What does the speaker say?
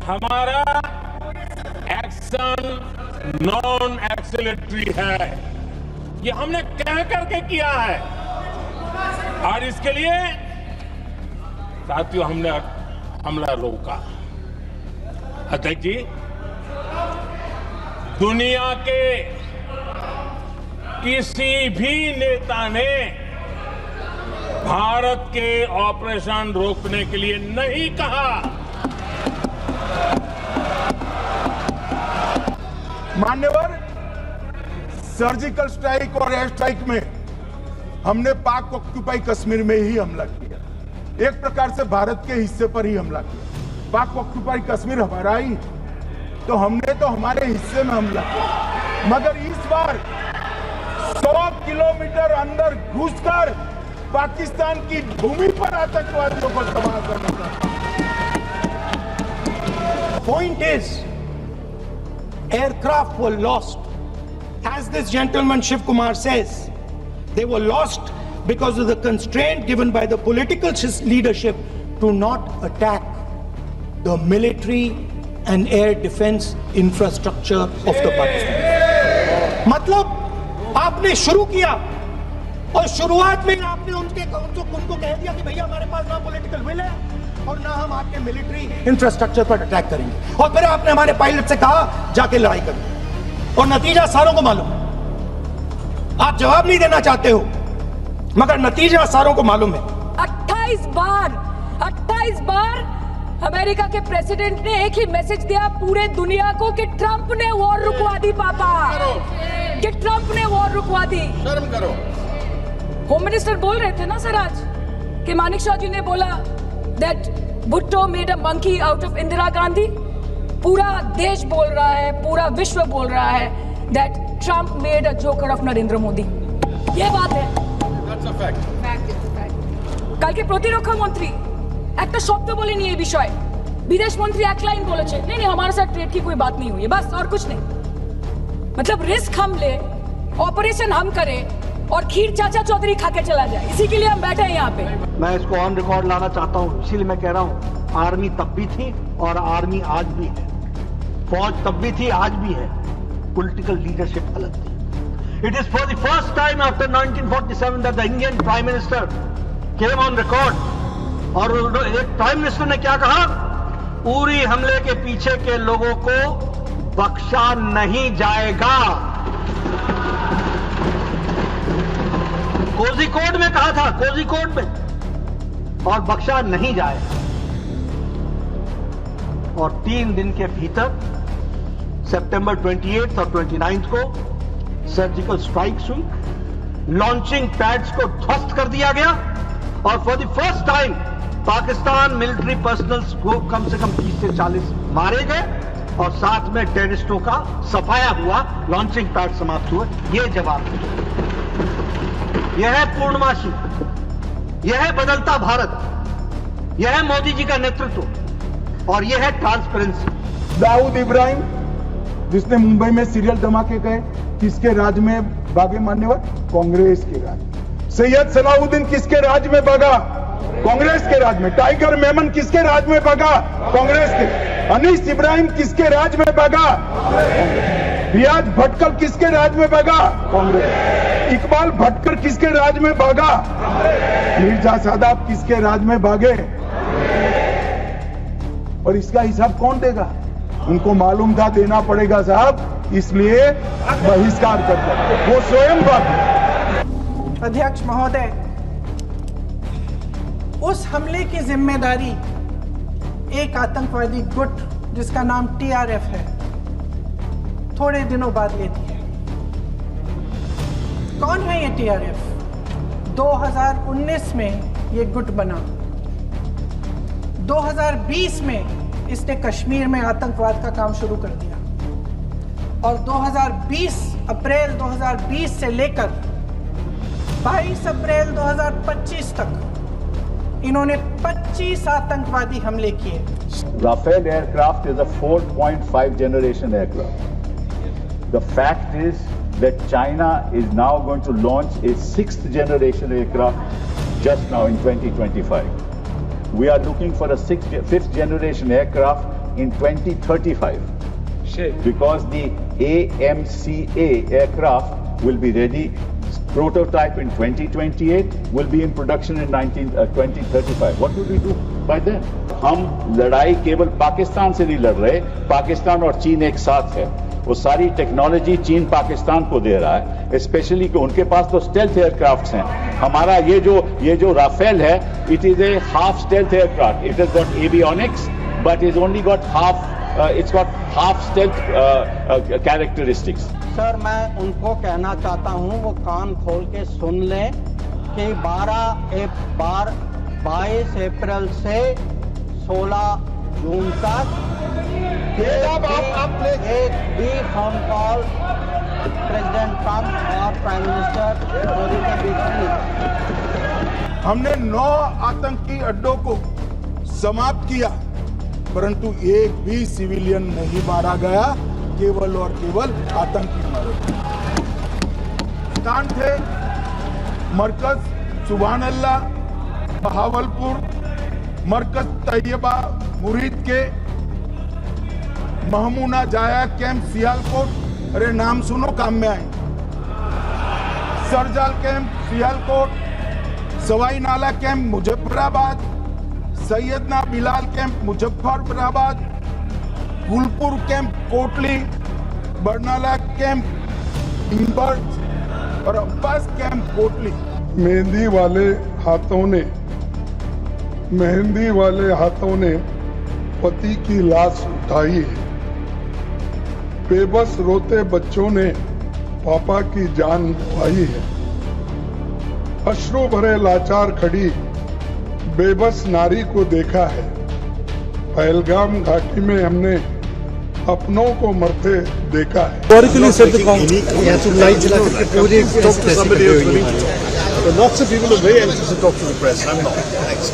हमारा action non एक्सीलरेटरी है, ये हमने कह करके किया है और इसके लिए साथियों हमने हमला रोका। अध्यक्ष जी, दुनिया के किसी भी नेता ने भारत के ऑपरेशन रोकने के लिए नहीं कहा। मान्यवर, सर्जिकल स्ट्राइक और एयर स्ट्राइक में हमने पाक ऑक्यूपाई कश्मीर में ही हमला किया, एक प्रकार से भारत के हिस्से पर ही हमला किया। पाक ऑक्यूपाई कश्मीर हमारा ही, तो हमने तो हमारे हिस्से में हमला किया, मगर इस बार 100 किलोमीटर अंदर घुसकर पाकिस्तान की भूमि पर आतंकवादियों को तबाह करना था। Point is, aircraft were lost. As this gentleman Shiv Kumar says, they were lost because of the constraint given by the political leadership to not attack the military and air defense infrastructure of the Pakistan. मतलब आपने शुरू किया और शुरुआत में आपने उनको कह दिया कि भैया हमारे पास ना पॉलिटिकल विल है और ना हम आपके मिलिट्री इंफ्रास्ट्रक्चर पर अटैक करेंगे, और फिर आपने हमारे पायलट से कहा जाके लड़ाई करो, और नतीजा सारों को मालूम है। आप जवाब नहीं देना चाहते हो, मगर नतीजा सारों को मालूम है। 28 बार अमेरिका के प्रेसिडेंट ने एक ही मैसेज दिया पूरे दुनिया को कि ट्रंप ने वॉर रुकवा दी पापा, कि ट्रंप ने वॉर रुकवा दी। शर्म करो। होम मिनिस्टर बोल रहे थे ना सर आज कि मानिक शाह जी ने बोला that Bhutto made a monkey out of Indira Gandhi. पूरा देश बोल रहा है, पूरा विश्व बोल रहा है that Trump made a joker of Narendra Modi. ये बात है। That's a fact. কালকে প্রতিরক্ষা মন্ত্রী একটা শব্দ বলেনি এই বিষয়ে, বিদেশ মন্ত্রী এক লাইন বলেছে नहीं नहीं हमारे साथ ट्रेड की कोई बात नहीं हुई है, बस और कुछ नहीं। मतलब रिस्क हम ले, ऑपरेशन हम करें और खीर चाचा चौधरी खा के चला जाए, इसी के लिए हम बैठे हैं यहाँ पे। मैं इसको ऑन रिकॉर्ड लाना चाहता हूँ, इसीलिए मैं कह रहा हूँ आर्मी तब भी थी और आर्मी आज भी है, फौज तब भी थी आज भी है, पॉलिटिकल लीडरशिप अलग थी। It is for the first time after 1947 that the Indian Prime Minister came on record, और एक प्राइम मिनिस्टर ने क्या कहा, उरी हमले के पीछे के लोगों को बख्शा नहीं जाएगा। कोझिकोड में कहा था, कोझिकोड में, और बख्शा नहीं जाएगा। और 3 दिन के भीतर सितंबर 28 और 29 को सर्जिकल स्ट्राइक्स हुई, लॉन्चिंग पैड्स को ध्वस्त कर दिया गया, और for the first time Pakistan military personnels को कम से कम 30 से 40 मारे गए, और साथ में टेररिस्टों का सफाया हुआ, लॉन्चिंग पैड समाप्त हुए। यह जवाब है, यह है पूर्णमासी, यह है बदलता भारत, यह है मोदी जी का नेतृत्व, और यह है ट्रांसपेरेंसी। दाऊद इब्राहिम जिसने मुंबई में सीरियल धमाके गए, किसके राज में भागे मान्यवर? कांग्रेस के राज में। सैयद सलाउद्दीन किसके राज में भागा? कांग्रेस के राज में। टाइगर मेमन किसके राज में भागा? कांग्रेस के। अनीस इब्राहिम किसके राज में भागा? रियाज भटकल किसके राज में भागा? कांग्रेस। इकबाल भटकर किसके राज में भागा? मिर्जा सादाब किसके राज में भागे? और इसका हिसाब कौन देगा? उनको मालूम था देना पड़ेगा साहब, इसलिए बहिष्कार करते, वो स्वयं बात। अध्यक्ष महोदय, उस हमले की जिम्मेदारी एक आतंकवादी गुट जिसका नाम TRF है थोड़े दिनों बाद लेती है। कौन है ये TRF? 2019 में ये गुट बना, 2020 में इसने कश्मीर में आतंकवाद का काम शुरू कर दिया, और अप्रैल 2020 से लेकर 22 अप्रैल 2025 तक इन्होंने 25 आतंकवादी हमले किए। Rafale aircraft is a 4.5 generation aircraft. The fact is that China is now going to launch a 6th generation aircraft just now in 2025. We are looking for a 5th generation aircraft in 2035. Because the AMCA aircraft will be ready, prototype in 2028, will be in production in 2035. What will we do by then? हम लड़ाई केवल पाकिस्तान से नहीं लड़ रहे, पाकिस्तान और चीन एक साथ है। वो सारी टेक्नोलॉजी चीन पाकिस्तान को दे रहा है, स्पेशली कि उनके पास तो स्टेल्थ एयरक्राफ्ट्स हैं। हमारा ये जो राफेल है, it is a half stealth aircraft. It has got avionics but is only got half stealth characteristics. Sir, मैं उनको कहना चाहता हूं, वो कान खोल के सुन लें कि 22 अप्रैल से 16 जून तक एक भी फोन कॉल प्रेसिडेंट ट्रंप और प्राइम मिनिस्टर मोदी के बीच नहीं। हमने 9 आतंकी अड्डों को समाप्त किया, परंतु एक भी सिविलियन नहीं मारा गया, केवल और केवल आतंकी मारे। स्थान थे मरकज सुभान अल्लाह बहावलपुर, मरकज तैयबा मुरीद के, महमूना जाया कैंप सियालकोट, अरे नाम सुनो काम में आए, सरजाल camp Sialkot, Sawai Nala camp Muzaffarabad, Syedna Bilal camp Muzaffarabad, Gulpur camp Kotli, Barnala camp इंबर्ट और अब्बास कैंप कोटली। मेहंदी वाले हाथों ने पति की लाश उठाई है। बेबस रोते बच्चों ने पापा की जान गंवाई है। अश्रु भरे लाचार खड़ी बेबस नारी को देखा है। पहलगाम घाटी में हमने अपनों को मरते देखा है। Historically said the talk to somebody else. Lots of people are very anxious to talk to the press. I'm not. Thanks.